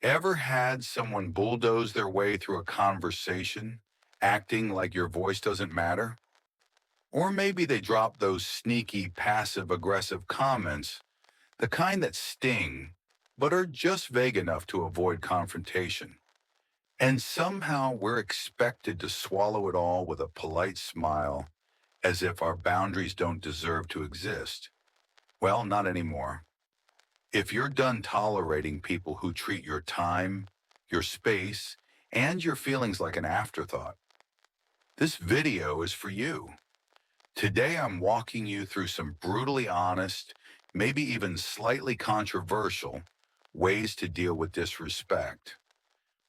Ever had someone bulldoze their way through a conversation, acting like your voice doesn't matter? Or maybe they drop those sneaky, passive-aggressive comments, the kind that sting, but are just vague enough to avoid confrontation. And somehow we're expected to swallow it all with a polite smile, as if our boundaries don't deserve to exist. Well, not anymore. If you're done tolerating people who treat your time, your space, and your feelings like an afterthought, this video is for you. Today I'm walking you through some brutally honest, maybe even slightly controversial, ways to deal with disrespect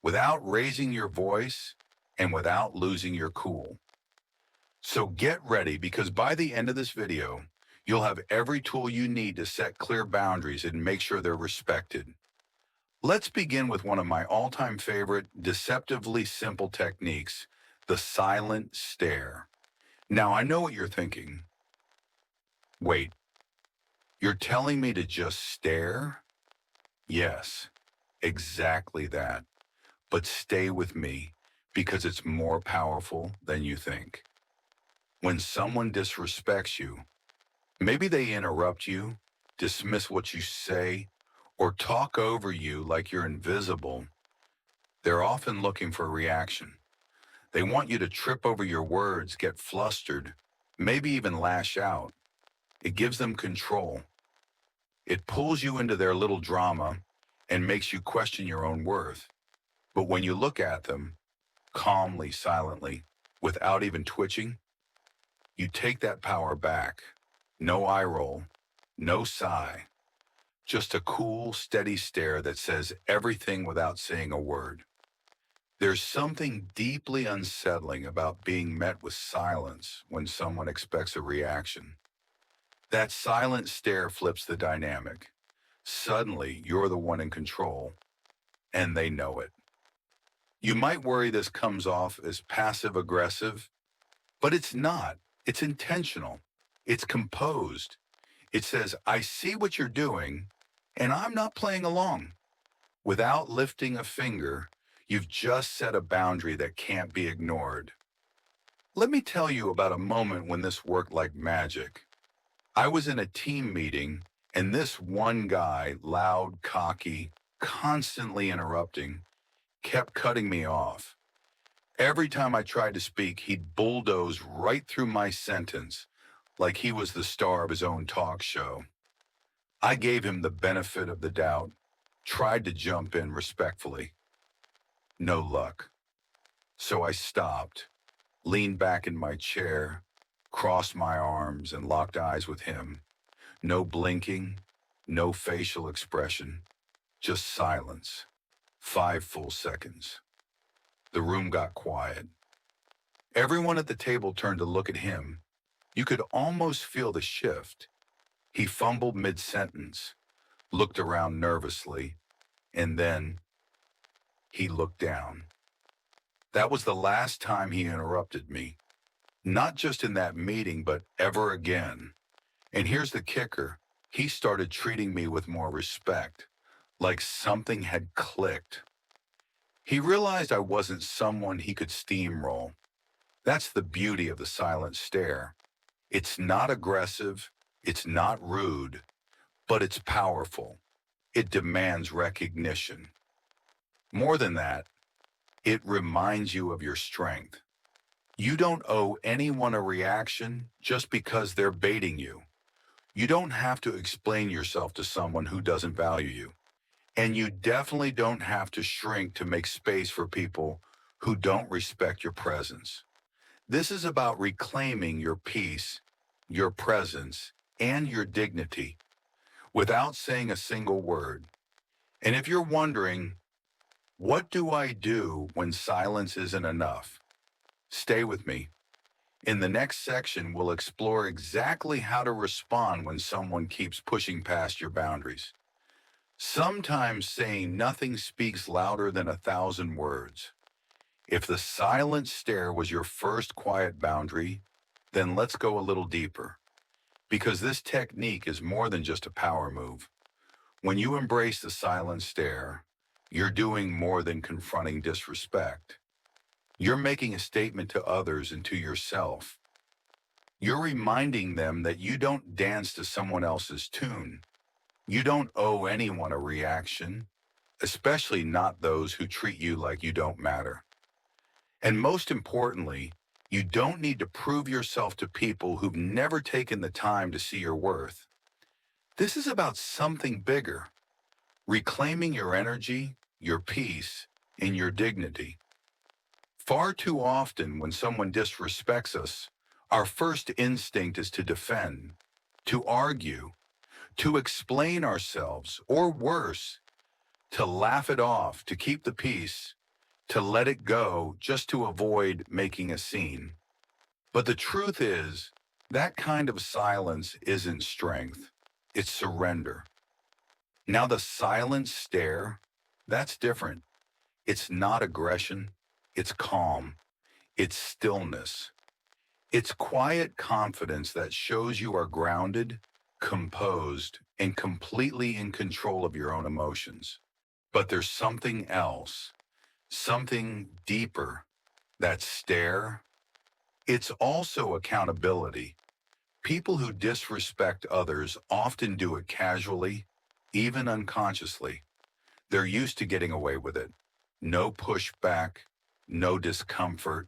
without raising your voice and without losing your cool. So get ready because by the end of this video, you'll have every tool you need to set clear boundaries and make sure they're respected. Let's begin with one of my all-time favorite, deceptively simple techniques, the silent stare. Now, I know what you're thinking. Wait, you're telling me to just stare? Yes, exactly that. But stay with me because it's more powerful than you think. When someone disrespects you, maybe they interrupt you, dismiss what you say, or talk over you like you're invisible. They're often looking for a reaction. They want you to trip over your words, get flustered, maybe even lash out. It gives them control. It pulls you into their little drama and makes you question your own worth. But when you look at them, calmly, silently, without even twitching, you take that power back. No eye roll, no sigh, just a cool, steady stare that says everything without saying a word. There's something deeply unsettling about being met with silence when someone expects a reaction. That silent stare flips the dynamic. Suddenly, you're the one in control, and they know it. You might worry this comes off as passive-aggressive, but it's not. It's intentional. It's composed. It says, I see what you're doing, and I'm not playing along. Without lifting a finger, you've just set a boundary that can't be ignored. Let me tell you about a moment when this worked like magic. I was in a team meeting, and this one guy, loud, cocky, constantly interrupting, kept cutting me off. Every time I tried to speak, he'd bulldoze right through my sentence, like he was the star of his own talk show. I gave him the benefit of the doubt, tried to jump in respectfully. No luck. So I stopped, leaned back in my chair, crossed my arms, and locked eyes with him. No blinking, no facial expression, just silence. 5 full seconds. The room got quiet. Everyone at the table turned to look at him. You could almost feel the shift. He fumbled mid-sentence, looked around nervously, and then he looked down. That was the last time he interrupted me. Not just in that meeting, but ever again. And here's the kicker. He started treating me with more respect, like something had clicked. He realized I wasn't someone he could steamroll. That's the beauty of the silent stare. It's not aggressive, it's not rude, but it's powerful. It demands recognition. More than that, it reminds you of your strength. You don't owe anyone a reaction just because they're baiting you. You don't have to explain yourself to someone who doesn't value you. And you definitely don't have to shrink to make space for people who don't respect your presence. This is about reclaiming your peace, your presence, and your dignity without saying a single word. And if you're wondering, what do I do when silence isn't enough? Stay with me. In the next section, we'll explore exactly how to respond when someone keeps pushing past your boundaries. Sometimes saying nothing speaks louder than 1,000 words. If the silent stare was your first quiet boundary, then let's go a little deeper. Because this technique is more than just a power move. When you embrace the silent stare, You're doing more than confronting disrespect. You're making a statement to others and to yourself. You're reminding them that you don't dance to someone else's tune. You don't owe anyone a reaction, especially not those who treat you like you don't matter. And most importantly, you don't need to prove yourself to people who've never taken the time to see your worth. This is about something bigger, reclaiming your energy, your peace, and your dignity. Far too often, when someone disrespects us, our first instinct is to defend, to argue, to explain ourselves, or worse, to laugh it off, to keep the peace, to let it go just to avoid making a scene. But the truth is, that kind of silence isn't strength, it's surrender. Now, the silent stare, that's different. It's not aggression, it's calm, it's stillness. It's quiet confidence that shows you are grounded, composed, and completely in control of your own emotions. But there's something else, something deeper. That stare, it's also accountability. People who disrespect others often do it casually, even unconsciously. They're used to getting away with it. No pushback, no discomfort,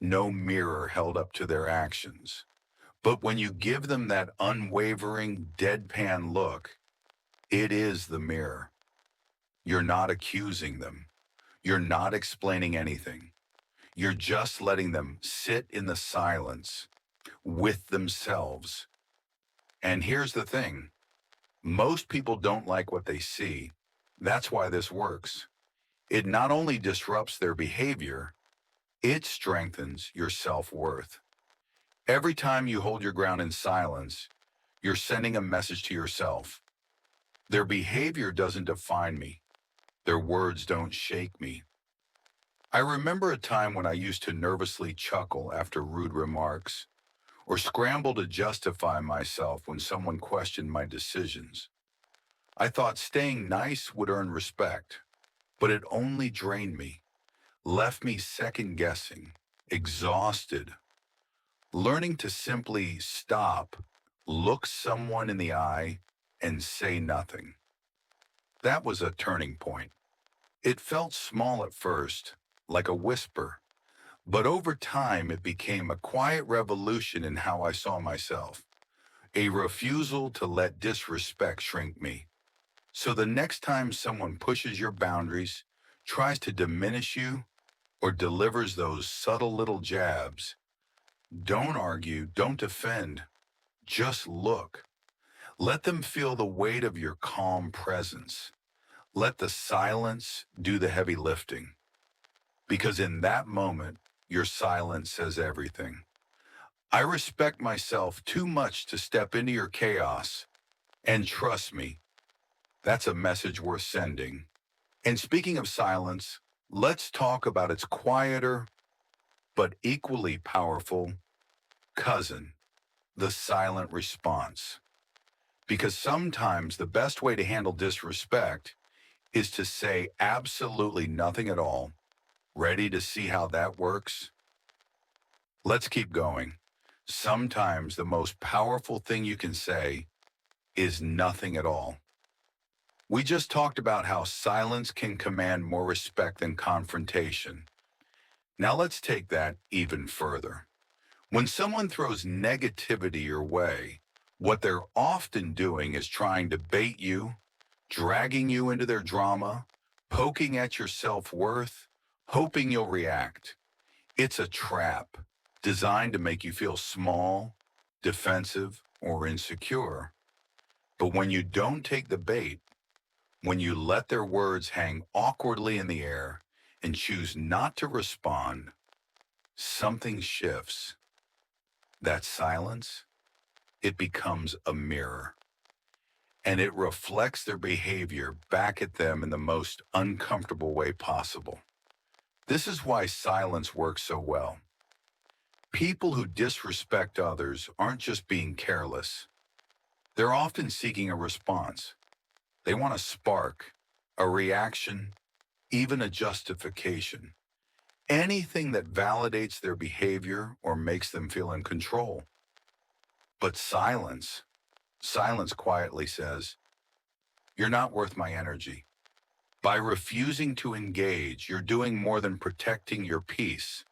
no mirror held up to their actions. But when you give them that unwavering, deadpan look, it is the mirror. You're not accusing them. You're not explaining anything. You're just letting them sit in the silence with themselves. And here's the thing. Most people don't like what they see. That's why this works. It not only disrupts their behavior, it strengthens your self-worth. Every time you hold your ground in silence, you're sending a message to yourself. Their behavior doesn't define me. Their words don't shake me. I remember a time when I used to nervously chuckle after rude remarks, or scramble to justify myself when someone questioned my decisions. I thought staying nice would earn respect, but it only drained me, left me second guessing, exhausted. Learning to simply stop, look someone in the eye, and say nothing. That was a turning point. It felt small at first, like a whisper, but over time it became a quiet revolution in how I saw myself, a refusal to let disrespect shrink me. So the next time someone pushes your boundaries, tries to diminish you, or delivers those subtle little jabs, don't argue, don't defend, just look. Let them feel the weight of your calm presence. Let the silence do the heavy lifting. Because in that moment, your silence says everything. I respect myself too much to step into your chaos. And trust me, that's a message worth sending. And speaking of silence, let's talk about its quieter but equally powerful cousin, the silent response. Because sometimes the best way to handle disrespect is to say absolutely nothing at all. Ready to see how that works? Let's keep going. Sometimes the most powerful thing you can say is nothing at all. We just talked about how silence can command more respect than confrontation. Now let's take that even further. When someone throws negativity your way, what they're often doing is trying to bait you, dragging you into their drama, poking at your self-worth, hoping you'll react. It's a trap designed to make you feel small, defensive, or insecure. But when you don't take the bait, when you let their words hang awkwardly in the air and choose not to respond, something shifts. That silence, it becomes a mirror, and it reflects their behavior back at them in the most uncomfortable way possible. This is why silence works so well. People who disrespect others aren't just being careless. They're often seeking a response. They want a spark, a reaction, even a justification, anything that validates their behavior or makes them feel in control. But silence quietly says, "You're not worth my energy." By refusing to engage, you're doing more than protecting your peace.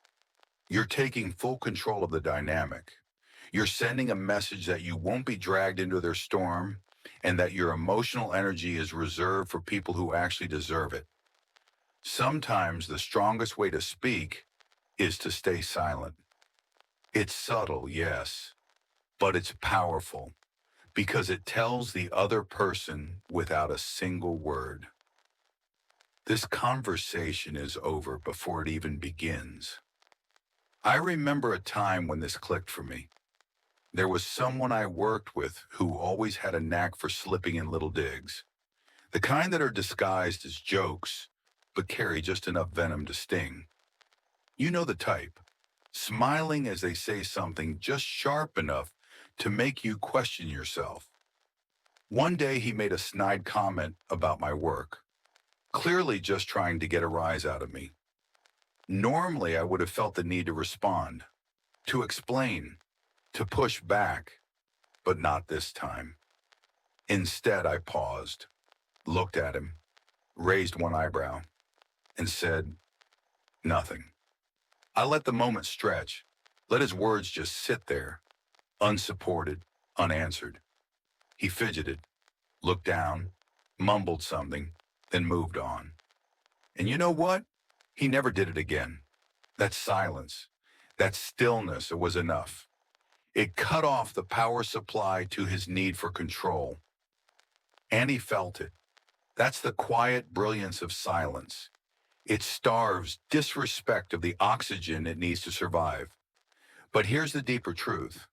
You're taking full control of the dynamic. You're sending a message that you won't be dragged into their storm and that your emotional energy is reserved for people who actually deserve it. Sometimes the strongest way to speak is to stay silent. It's subtle, yes, but it's powerful because it tells the other person without a single word. This conversation is over before it even begins. I remember a time when this clicked for me. There was someone I worked with who always had a knack for slipping in little digs, the kind that are disguised as jokes, but carry just enough venom to sting. You know the type, smiling as they say something just sharp enough to make you question yourself. One day he made a snide comment about my work, clearly just trying to get a rise out of me. Normally, I would have felt the need to respond, to explain, to push back, but not this time. Instead, I paused, looked at him, raised one eyebrow, and said, "Nothing." I let the moment stretch, let his words just sit there, unsupported, unanswered. He fidgeted, looked down, mumbled something, then moved on. And you know what? He never did it again. That silence, that stillness, it was enough. It cut off the power supply to his need for control. And he felt it. That's the quiet brilliance of silence. It starves disrespect of the oxygen it needs to survive. But here's the deeper truth.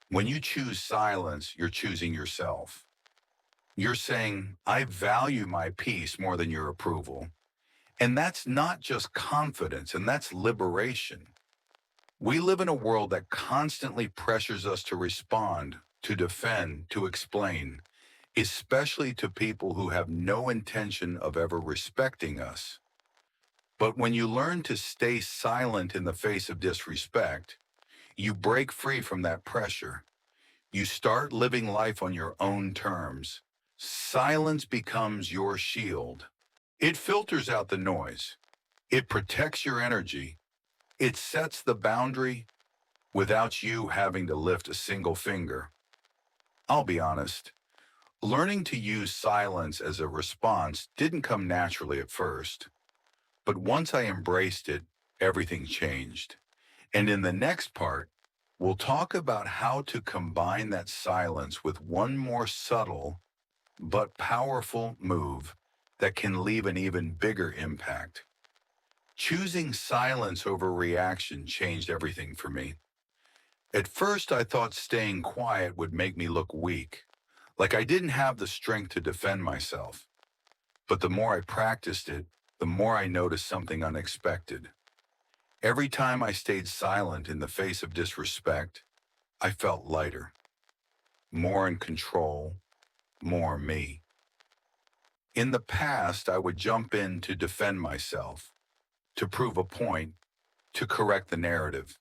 When you choose silence, you're choosing yourself. You're saying, "I value my peace more than your approval." And that's not just confidence, and that's liberation. We live in a world that constantly pressures us to respond, to defend, to explain, especially to people who have no intention of ever respecting us. But when you learn to stay silent in the face of disrespect, you break free from that pressure. You start living life on your own terms. Silence becomes your shield. It filters out the noise. It protects your energy. It sets the boundary without you having to lift a single finger. I'll be honest, learning to use silence as a response didn't come naturally at first. But once I embraced it, everything changed. And in the next part, we'll talk about how to combine that silence with one more subtle but powerful move that can leave an even bigger impact. Choosing silence over reaction changed everything for me. At first, I thought staying quiet would make me look weak, like I didn't have the strength to defend myself. But the more I practiced it, the more I noticed something unexpected. Every time I stayed silent in the face of disrespect, I felt lighter, more in control, more me. In the past, I would jump in to defend myself, to prove a point, to correct the narrative.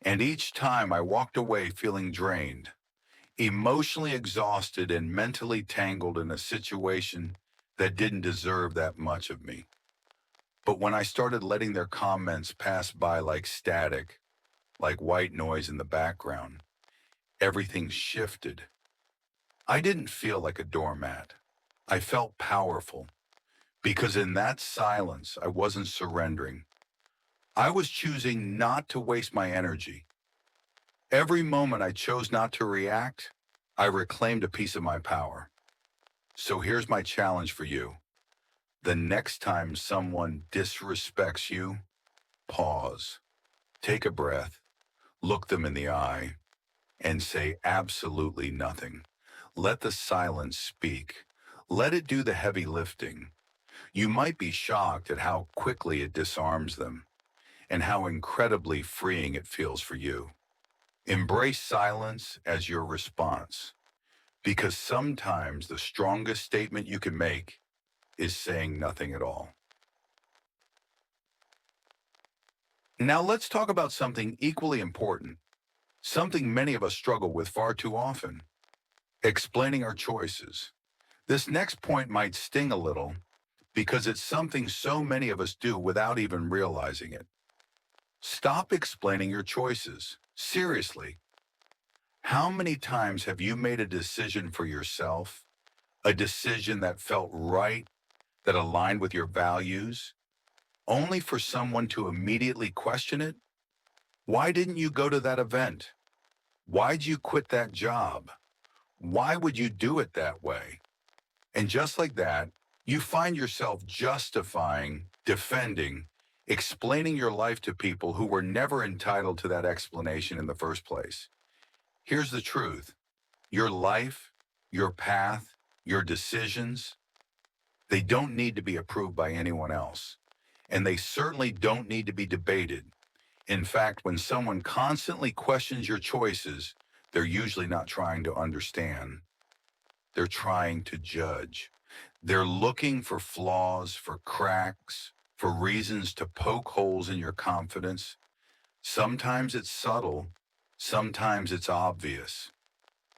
And each time I walked away feeling drained, emotionally exhausted and mentally tangled in a situation that didn't deserve that much of me. But when I started letting their comments pass by like static, like white noise in the background, everything shifted. I didn't feel like a doormat. I felt powerful because in that silence, I wasn't surrendering. I was choosing not to waste my energy. Every moment I chose not to react, I reclaimed a piece of my power. So here's my challenge for you. The next time someone disrespects you, pause, take a breath, look them in the eye, and say absolutely nothing. Let the silence speak. Let it do the heavy lifting. You might be shocked at how quickly it disarms them and how incredibly freeing it feels for you. Embrace silence as your response, because sometimes the strongest statement you can make is saying nothing at all. Now let's talk about something equally important, something many of us struggle with far too often: explaining our choices. This next point might sting a little because it's something so many of us do without even realizing it. Stop explaining your choices. Seriously, how many times have you made a decision for yourself, a decision that felt right, that aligned with your values, only for someone to immediately question it? Why didn't you go to that event? Why'd you quit that job? Why would you do it that way? And just like that, you find yourself justifying, defending, explaining your life to people who were never entitled to that explanation in the first place. Here's the truth: your life, your path, your decisions, they don't need to be approved by anyone else. And they certainly don't need to be debated. In fact, when someone constantly questions your choices, they're usually not trying to understand. They're trying to judge. They're looking for flaws, for cracks, for reasons to poke holes in your confidence. Sometimes it's subtle, sometimes it's obvious,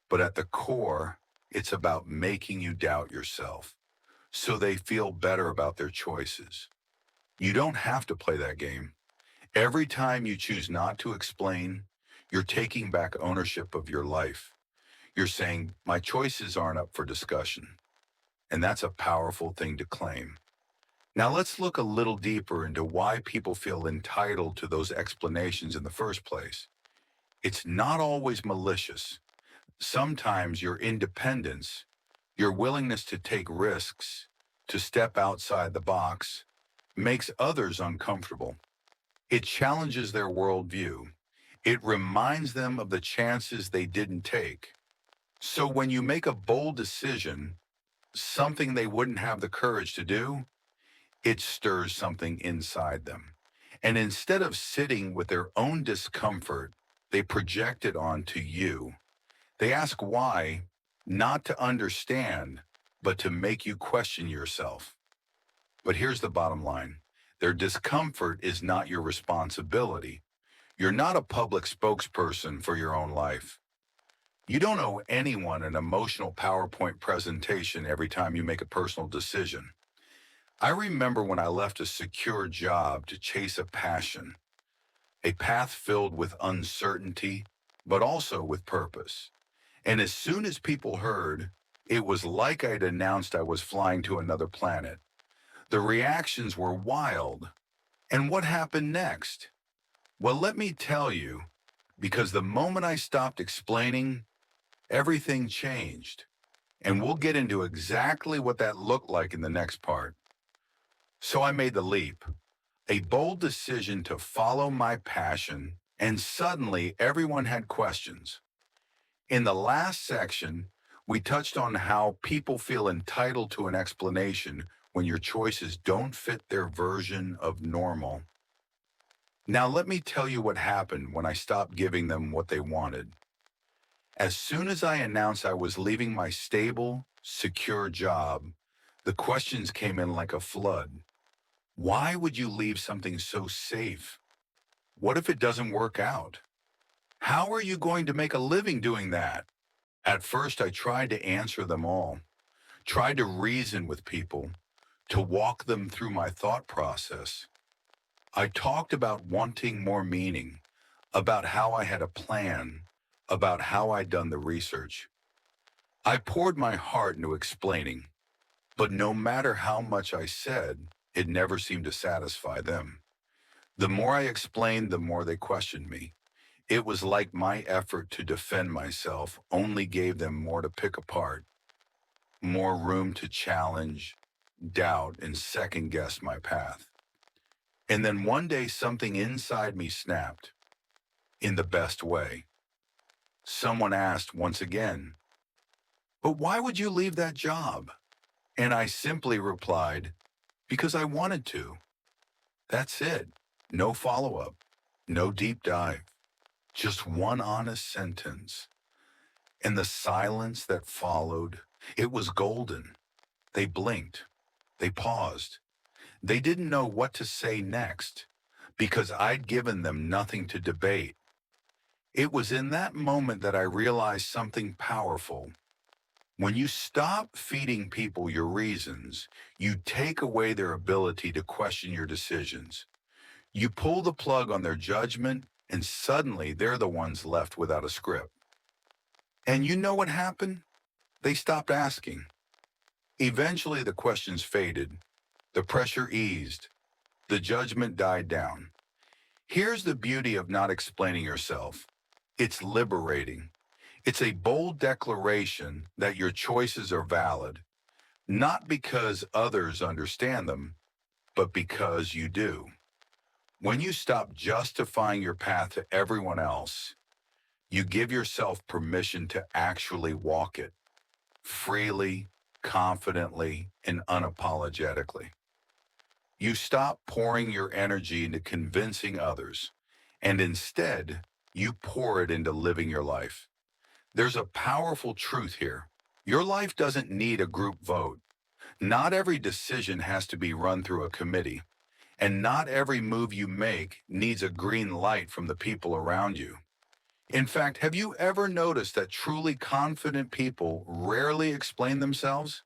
but at the core, it's about making you doubt yourself so they feel better about their choices. You don't have to play that game. Every time you choose not to explain, you're taking back ownership of your life. You're saying, my choices aren't up for discussion. And that's a powerful thing to claim. Now let's look a little deeper into why people feel entitled to those explanations in the first place. It's not always malicious. Sometimes your independence, your willingness to take risks, to step outside the box, makes others uncomfortable. It challenges their worldview. It reminds them of the chances they didn't take. So when you make a bold decision, something they wouldn't have the courage to do, it stirs something inside them. And instead of sitting with their own discomfort, they project it onto you. They ask why, not to understand, but to make you question yourself. But here's the bottom line: their discomfort is not your responsibility. You're not a public spokesperson for your own life. You don't owe anyone an emotional PowerPoint presentation every time you make a personal decision. I remember when I left a secure job to chase a passion, a path filled with uncertainty, but also with purpose. And as soon as people heard, it was like I'd announced I was flying to another planet. The reactions were wild. And what happened next? Well, let me tell you, because the moment I stopped explaining, everything changed. And we'll get into exactly what that looked like in the next part. So I made the leap, a bold decision to follow my passion, and suddenly everyone had questions. In the last section, we touched on how people feel entitled to an explanation when your choices don't fit their version of normal. Now, let me tell you what happened when I stopped giving them what they wanted. As soon as I announced I was leaving my stable, secure job, the questions came in like a flood. Why would you leave something so safe? What if it doesn't work out? How are you going to make a living doing that? At first, I tried to answer them all, tried to reason with people, to walk them through my thought process. I talked about wanting more meaning, about how I had a plan, about how I'd done the research. I poured my heart into explaining, but no matter how much I said, it never seemed to satisfy them. The more I explained, the more they questioned me. It was like my effort to defend myself only gave them more to pick apart, more room to challenge, doubt, and second guess my path. And then one day something inside me snapped, in the best way. Someone asked once again, "But why would you leave that job?" And I simply replied, "Because I wanted to." That's it. No follow-up, no deep dive, just one honest sentence. And the silence that followed, it was golden. They blinked. They paused. They didn't know what to say next because I'd given them nothing to debate. It was in that moment that I realized something powerful. When you stop feeding people your reasons, you take away their ability to question your decisions. You pull the plug on their judgment, and suddenly they're the ones left without a script. And you know what happened? They stopped asking. Eventually, the questions faded, the pressure eased, the judgment died down. Here's the beauty of not explaining yourself. It's liberating. It's a bold declaration that your choices are valid, not because others understand them, but because you do. When you stop justifying your path to everyone else, you give yourself permission to actually walk it freely, confidently, and unapologetically. You stop pouring your energy into convincing others, and instead, you pour it into living your life. There's a powerful truth here. Your life doesn't need a group vote. Not every decision has to be run through a committee, and not every move you make needs a green light from the people around you. In fact, have you ever noticed that truly confident people rarely explain themselves?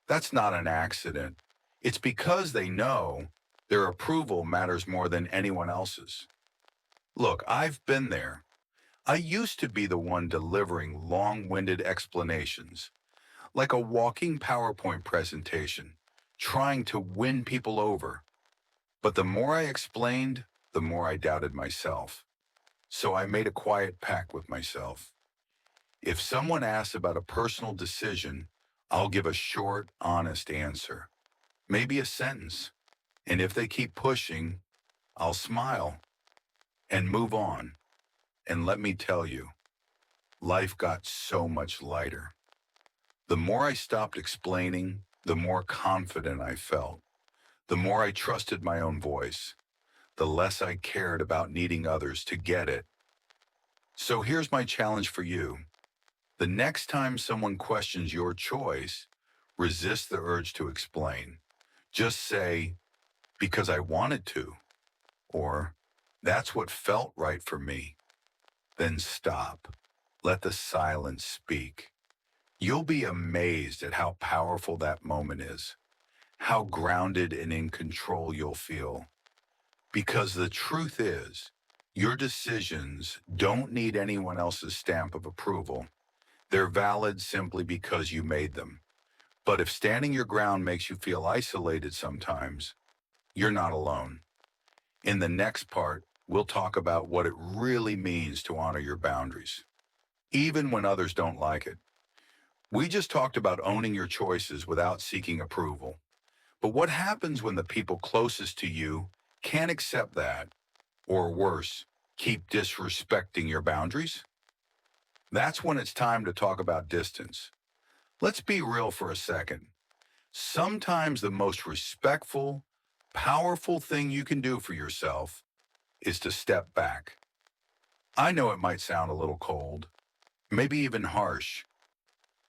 That's not an accident. It's because they know their approval matters more than anyone else's. Look, I've been there. I used to be the one delivering long-winded explanations, like a walking PowerPoint presentation, trying to win people over. But the more I explained, the more I doubted myself. So I made a quiet pact with myself. If someone asks about a personal decision, I'll give a short, honest answer, maybe a sentence. And if they keep pushing, I'll smile and move on. And let me tell you, life got so much lighter. The more I stopped explaining, the more confident I felt. The more I trusted my own voice, the less I cared about needing others to get it. So here's my challenge for you. The next time someone questions your choice, resist the urge to explain. Just say, because I wanted to, or that's what felt right for me. Then stop. Let the silence speak. You'll be amazed at how powerful that moment is, how grounded and in control you'll feel. Because the truth is, your decisions don't need anyone else's stamp of approval. They're valid simply because you made them. But if standing your ground makes you feel isolated sometimes, you're not alone. In the next part, we'll talk about what it really means to honor your boundaries, even when others don't like it. We just talked about owning your choices without seeking approval. But what happens when the people closest to you can't accept that, or worse, keep disrespecting your boundaries? That's when it's time to talk about distance. Let's be real for a second. Sometimes the most respectful, powerful thing you can do for yourself is to step back. I know it might sound a little cold, maybe even harsh,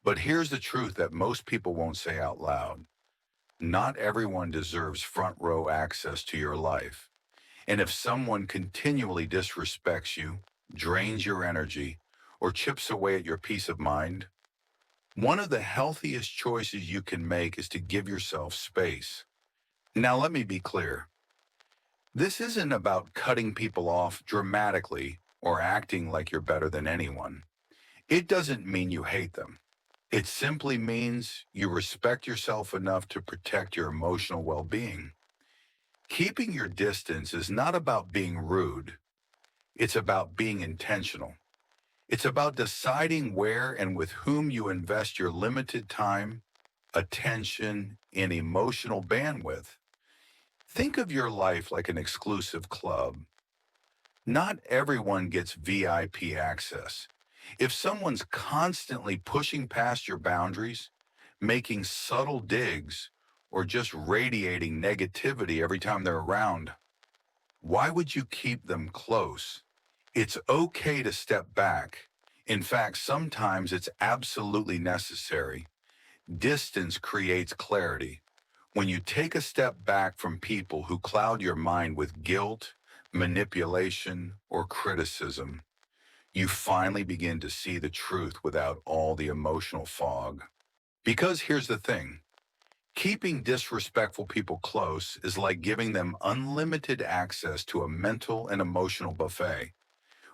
but here's the truth that most people won't say out loud. Not everyone deserves front row access to your life. And if someone continually disrespects you, drains your energy, or chips away at your peace of mind, one of the healthiest choices you can make is to give yourself space. Now, let me be clear. This isn't about cutting people off dramatically or acting like you're better than anyone. It doesn't mean you hate them. It simply means you respect yourself enough to protect your emotional well-being. Keeping your distance is not about being rude. It's about being intentional. It's about deciding where and with whom you invest your limited time, attention, and emotional bandwidth. Think of your life like an exclusive club. Not everyone gets VIP access. If someone's constantly pushing past your boundaries, making subtle digs, or just radiating negativity every time they're around, why would you keep them close? It's okay to step back. In fact, sometimes it's absolutely necessary. Distance creates clarity. When you take a step back from people who cloud your mind with guilt, manipulation, or criticism, you finally begin to see the truth without all the emotional fog. Because here's the thing, keeping disrespectful people close is like giving them unlimited access to a mental and emotional buffet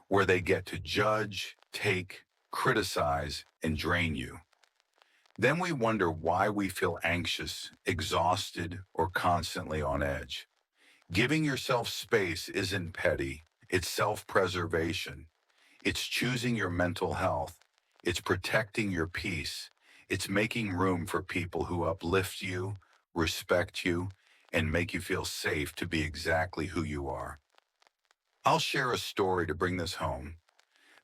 where they get to judge, take, criticize, and drain you. Then we wonder why we feel anxious, exhausted, or constantly on edge. Giving yourself space isn't petty, it's self-preservation. It's choosing your mental health. It's protecting your peace. It's making room for people who uplift you, respect you, and make you feel safe to be exactly who you are. I'll share a story to bring this home.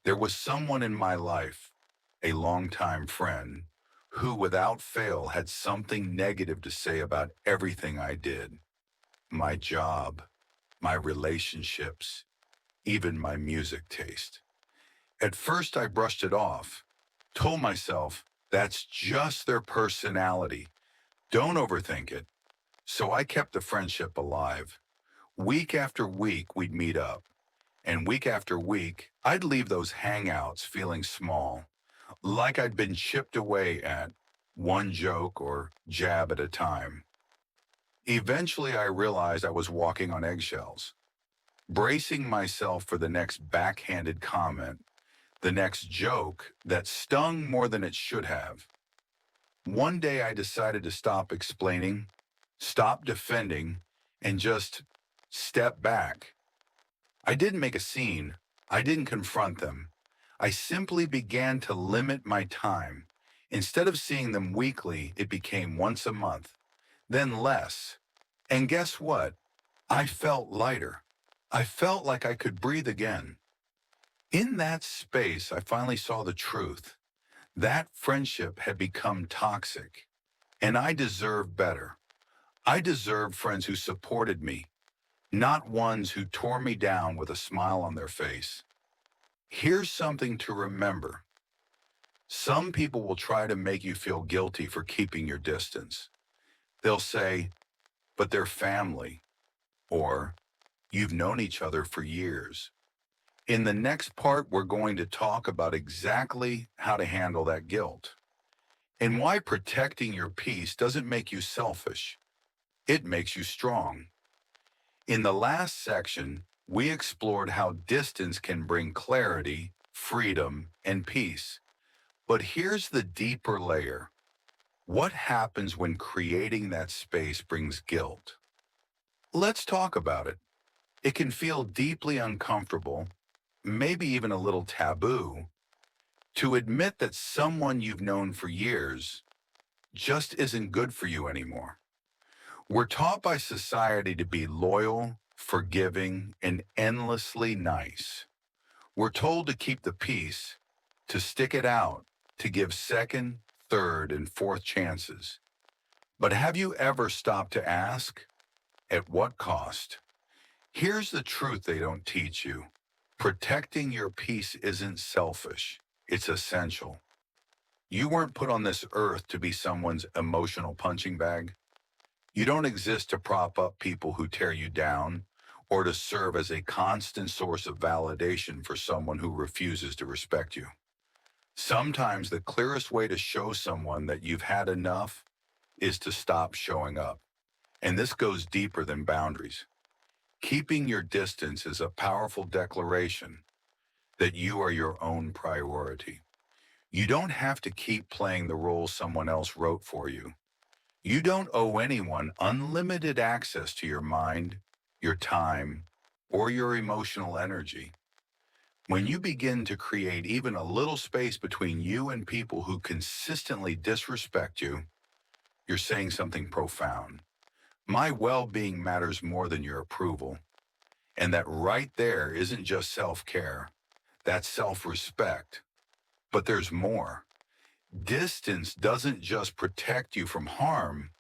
There was someone in my life, a longtime friend, who without fail had something negative to say about everything I did. My job, my relationships, even my music taste. At first, I brushed it off, told myself that's just their personality. Don't overthink it. So I kept the friendship alive. Week after week, we'd meet up. And week after week, I'd leave those hangouts feeling small, like I'd been chipped away at, one joke or jab at a time. Eventually, I realized I was walking on eggshells, bracing myself for the next backhanded comment, the next joke that stung more than it should have. One day I decided to stop explaining, stop defending, and just step back. I didn't make a scene. I didn't confront them. I simply began to limit my time. Instead of seeing them weekly, it became once a month, then less. And guess what? I felt lighter. I felt like I could breathe again. In that space, I finally saw the truth. That friendship had become toxic, and I deserved better. I deserved friends who supported me, not ones who tore me down with a smile on their face. Here's something to remember. Some people will try to make you feel guilty for keeping your distance. They'll say, but they're family, or you've known each other for years. In the next part, we're going to talk about exactly how to handle that guilt and why protecting your peace doesn't make you selfish. It makes you strong. In the last section, we explored how distance can bring clarity, freedom, and peace. But here's the deeper layer. What happens when creating that space brings guilt? Let's talk about it. It can feel deeply uncomfortable, maybe even a little taboo, to admit that someone you've known for years just isn't good for you anymore. We're taught by society to be loyal, forgiving, and endlessly nice. We're told to keep the peace, to stick it out, to give second, third, and fourth chances. But have you ever stopped to ask, at what cost? Here's the truth they don't teach you. Protecting your peace isn't selfish, it's essential. You weren't put on this earth to be someone's emotional punching bag. You don't exist to prop up people who tear you down or to serve as a constant source of validation for someone who refuses to respect you. Sometimes the clearest way to show someone that you've had enough is to stop showing up. And this goes deeper than boundaries. Keeping your distance is a powerful declaration that you are your own priority. You don't have to keep playing the role someone else wrote for you. You don't owe anyone unlimited access to your mind, your time, or your emotional energy. When you begin to create even a little space between you and people who consistently disrespect you, you're saying something profound. My well-being matters more than your approval. And that right there isn't just self-care, that's self-respect. But there's more. Distance doesn't just protect you from harm,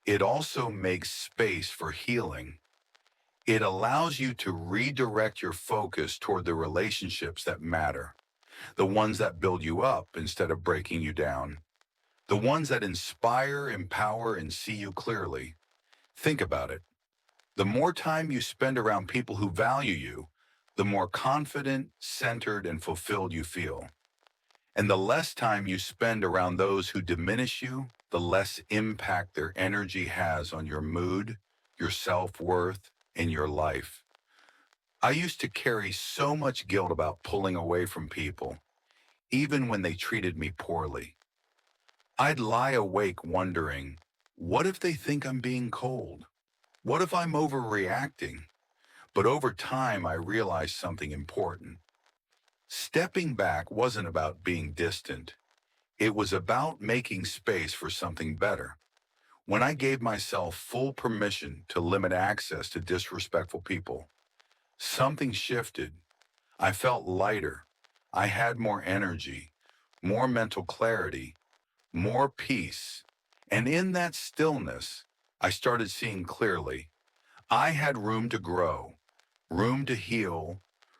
it also makes space for healing. It allows you to redirect your focus toward the relationships that matter, the ones that build you up instead of breaking you down. The ones that inspire, empower, and see you clearly. Think about it. The more time you spend around people who value you, the more confident, centered, and fulfilled you feel. And the less time you spend around those who diminish you, the less impact their energy has on your mood, your self-worth, and your life. I used to carry so much guilt about pulling away from people, even when they treated me poorly. I'd lie awake wondering, what if they think I'm being cold? What if I'm overreacting? But over time, I realized something important. Stepping back wasn't about being distant. It was about making space for something better. When I gave myself full permission to limit access to disrespectful people, something shifted. I felt lighter. I had more energy, more mental clarity, more peace. And in that stillness, I started seeing clearly. I had room to grow, room to heal,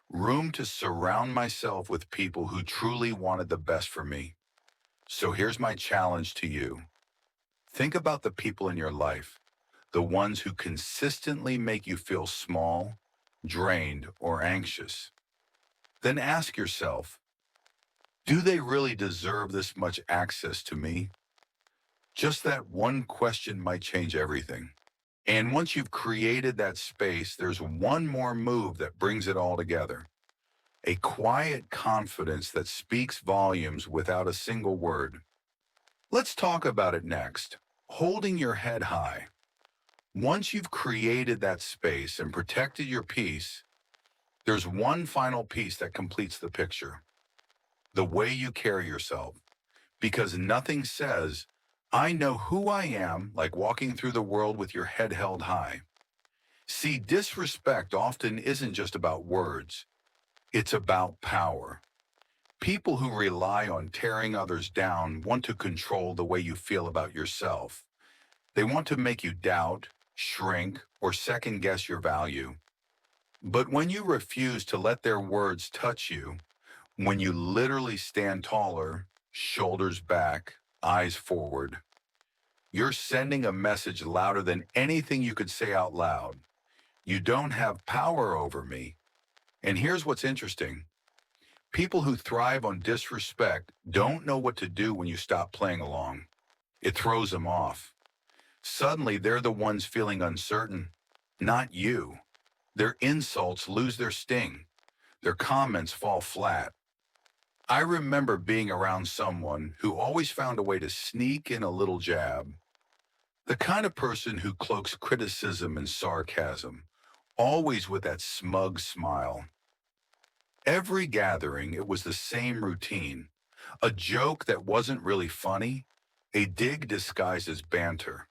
room to surround myself with people who truly wanted the best for me. So here's my challenge to you. Think about the people in your life, the ones who consistently make you feel small, drained, or anxious. Then ask yourself, do they really deserve this much access to me? Just that one question might change everything. And once you've created that space, there's one more move that brings it all together. A quiet confidence that speaks volumes without a single word. Let's talk about it next. Holding your head high. Once you've created that space and protected your peace, there's one final piece that completes the picture. The way you carry yourself. Because nothing says, I know who I am, like walking through the world with your head held high. See, disrespect often isn't just about words. It's about power. People who rely on tearing others down want to control the way you feel about yourself. They want to make you doubt, shrink, or second guess your value. But when you refuse to let their words touch you, when you literally stand taller, shoulders back, eyes forward, you're sending a message louder than anything you could say out loud. You don't have power over me. And here's what's interesting. People who thrive on disrespect don't know what to do when you stop playing along. It throws them off. Suddenly, they're the ones feeling uncertain, not you. Their insults lose their sting. Their comments fall flat. I remember being around someone who always found a way to sneak in a little jab. The kind of person who cloaks criticism and sarcasm, always with that smug smile. Every gathering, it was the same routine. A joke that wasn't really funny, a dig disguised as banter.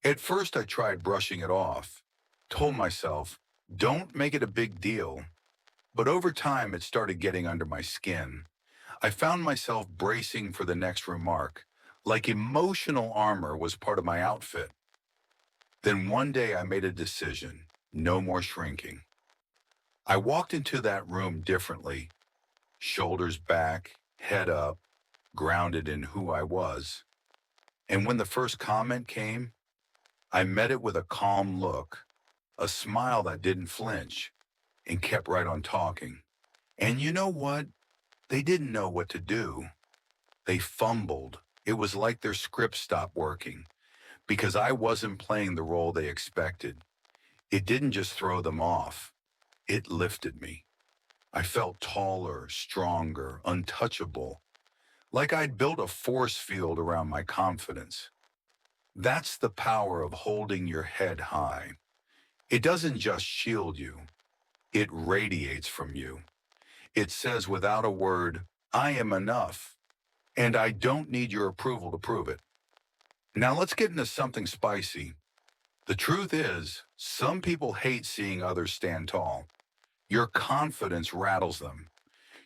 At first, I tried brushing it off, told myself, don't make it a big deal. But over time, it started getting under my skin. I found myself bracing for the next remark, like emotional armor was part of my outfit. Then one day I made a decision, no more shrinking. I walked into that room differently, shoulders back, head up, grounded in who I was. And when the first comment came, I met it with a calm look, a smile that didn't flinch, and kept right on talking. And you know what? They didn't know what to do. They fumbled. It was like their script stopped working because I wasn't playing the role they expected. It didn't just throw them off. It lifted me. I felt taller, stronger, untouchable, like I'd built a force field around my confidence. That's the power of holding your head high. It doesn't just shield you, it radiates from you. It says without a word, I am enough, and I don't need your approval to prove it. Now let's get into something spicy. The truth is, some people hate seeing others stand tall. Your confidence rattles them.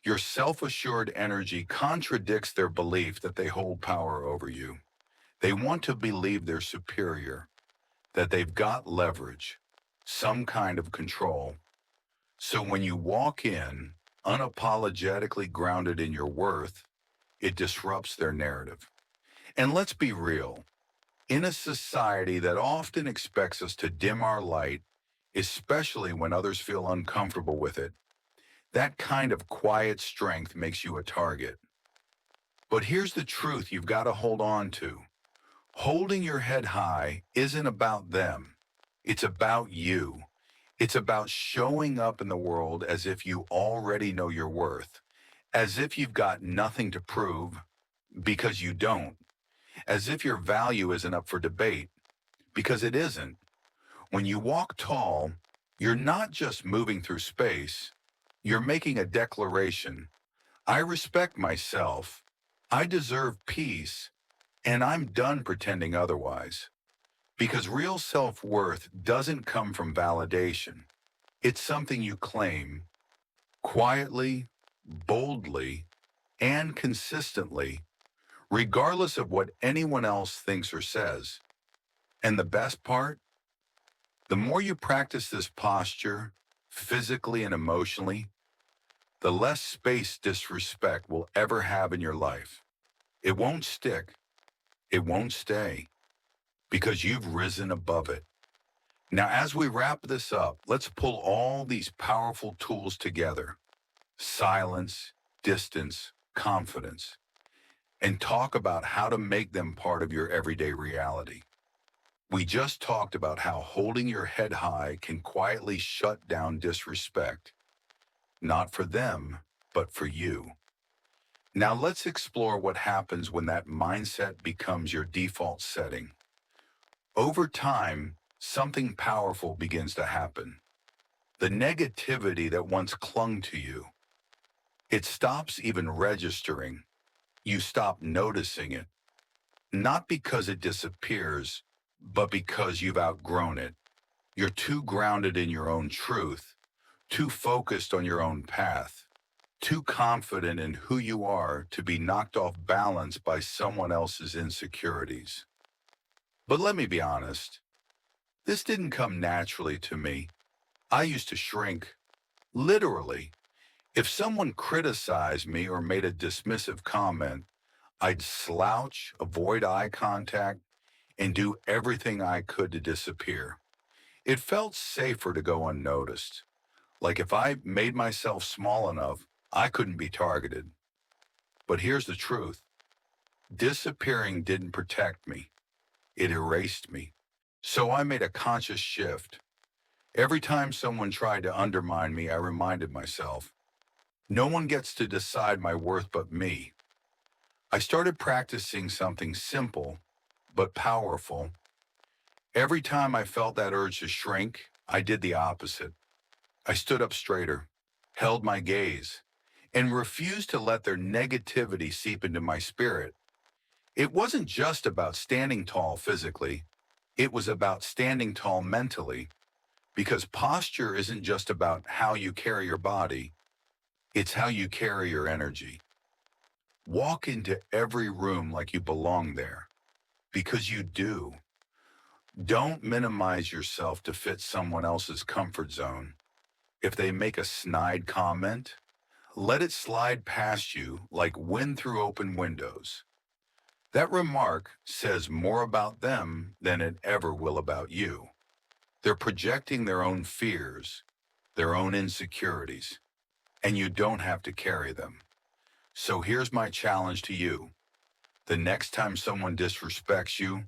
Your self-assured energy contradicts their belief that they hold power over you. They want to believe they're superior, that they've got leverage, some kind of control. So when you walk in, unapologetically grounded in your worth, it disrupts their narrative. And let's be real, in a society that often expects us to dim our light, especially when others feel uncomfortable with it, that kind of quiet strength makes you a target. But here's the truth you've got to hold on to. Holding your head high isn't about them. It's about you. It's about showing up in the world as if you already know your worth, as if you've got nothing to prove because you don't, as if your value isn't up for debate because it isn't. When you walk tall, you're not just moving through space, you're making a declaration. I respect myself. I deserve peace, and I'm done pretending otherwise. Because real self-worth doesn't come from validation. It's something you claim quietly, boldly, and consistently, regardless of what anyone else thinks or says. And the best part, the more you practice this posture, physically and emotionally, the less space disrespect will ever have in your life. It won't stick. It won't stay because you've risen above it. Now, as we wrap this up, let's pull all these powerful tools together: silence, distance, confidence, and talk about how to make them part of your everyday reality. We just talked about how holding your head high can quietly shut down disrespect, not for them, but for you. Now let's explore what happens when that mindset becomes your default setting. Over time, something powerful begins to happen. The negativity that once clung to you, it stops even registering. You stop noticing it, not because it disappears, but because you've outgrown it. You're too grounded in your own truth, too focused on your own path, too confident in who you are to be knocked off balance by someone else's insecurities. But let me be honest, this didn't come naturally to me. I used to shrink, literally. If someone criticized me or made a dismissive comment, I'd slouch, avoid eye contact, and do everything I could to disappear. It felt safer to go unnoticed. Like if I made myself small enough, I couldn't be targeted. But here's the truth: disappearing didn't protect me, it erased me. So I made a conscious shift. Every time someone tried to undermine me, I reminded myself, no one gets to decide my worth but me. I started practicing something simple but powerful. Every time I felt that urge to shrink, I did the opposite. I stood up straighter, held my gaze, and refused to let their negativity seep into my spirit. It wasn't just about standing tall physically, it was about standing tall mentally, because posture isn't just about how you carry your body, it's how you carry your energy. Walk into every room like you belong there, because you do. Don't minimize yourself to fit someone else's comfort zone. If they make a snide comment, let it slide past you like wind through open windows. That remark says more about them than it ever will about you. They're projecting their own fears, their own insecurities, and you don't have to carry them. So here's my challenge to you. The next time someone disrespects you,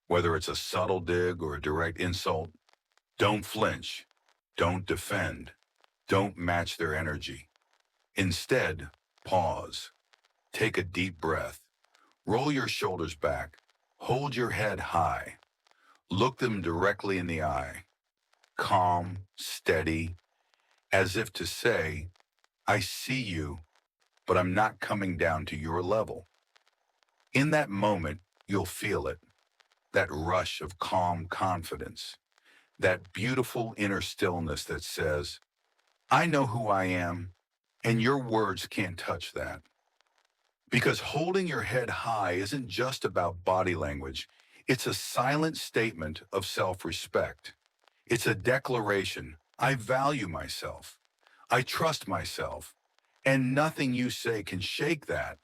whether it's a subtle dig or a direct insult, don't flinch, don't defend, don't match their energy. Instead, pause, take a deep breath, roll your shoulders back, hold your head high, look them directly in the eye, calm, steady, as if to say, I see you, but I'm not coming down to your level. In that moment, you'll feel it, that rush of calm confidence, that beautiful inner stillness that says, I know who I am, and your words can't touch that. Because holding your head high isn't just about body language, it's a silent statement of self-respect. It's a declaration: I value myself, I trust myself, and nothing you say can shake that.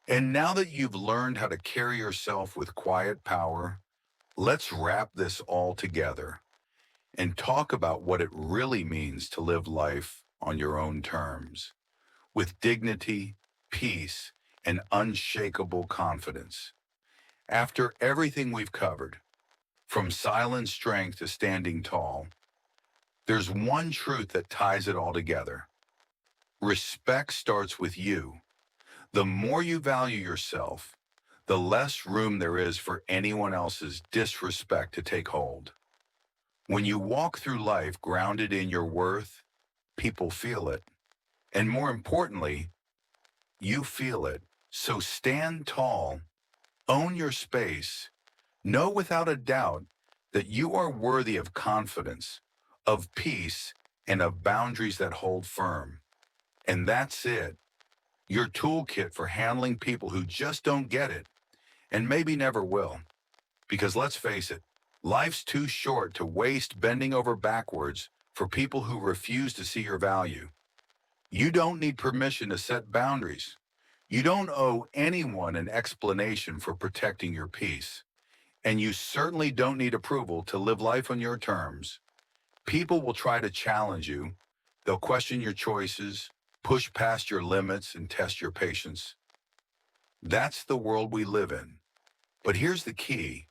And now that you've learned how to carry yourself with quiet power, let's wrap this all together and talk about what it really means to live life on your own terms, with dignity, peace, and unshakable confidence. After everything we've covered, from silent strength to standing tall, there's one truth that ties it all together. Respect starts with you. The more you value yourself, the less room there is for anyone else's disrespect to take hold. When you walk through life grounded in your worth, people feel it. And more importantly, you feel it. So stand tall, own your space, know without a doubt that you are worthy of confidence, of peace, and of boundaries that hold firm. And that's it. Your toolkit for handling people who just don't get it and maybe never will. Because let's face it, life's too short to waste bending over backwards for people who refuse to see your value. You don't need permission to set boundaries. You don't owe anyone an explanation for protecting your peace. And you certainly don't need approval to live life on your terms. People will try to challenge you. They'll question your choices, push past your limits, and test your patience. That's the world we live in. But here's the key.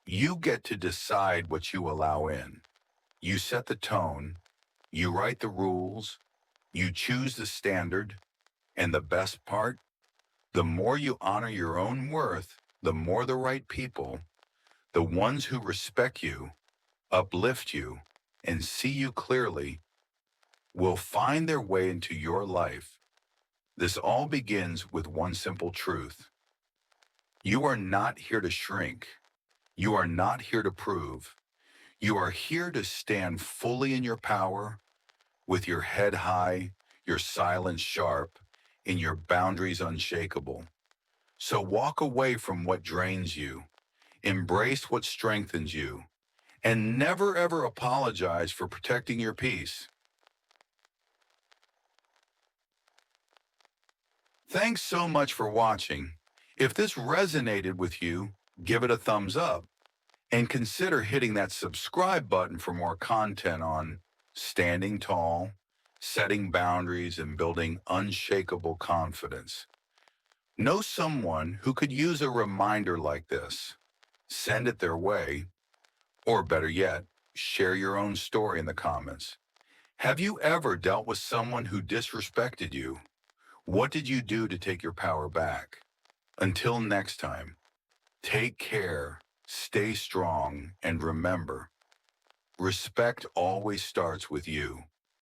You get to decide what you allow in. You set the tone, you write the rules, you choose the standard, and the best part, the more you honor your own worth, the more the right people, the ones who respect you, uplift you, and see you clearly, will find their way into your life. This all begins with one simple truth. You are not here to shrink. You are not here to prove. You are here to stand fully in your power, with your head high, your silence sharp, and your boundaries unshakable. So walk away from what drains you, embrace what strengthens you, and never ever apologize for protecting your peace. Thanks so much for watching. If this resonated with you, give it a thumbs up and consider hitting that subscribe button for more content on standing tall, setting boundaries, and building unshakable confidence. Know someone who could use a reminder like this. Send it their way, or better yet, share your own story in the comments. Have you ever dealt with someone who disrespected you? What did you do to take your power back? Until next time, take care, stay strong, and remember, respect always starts with you.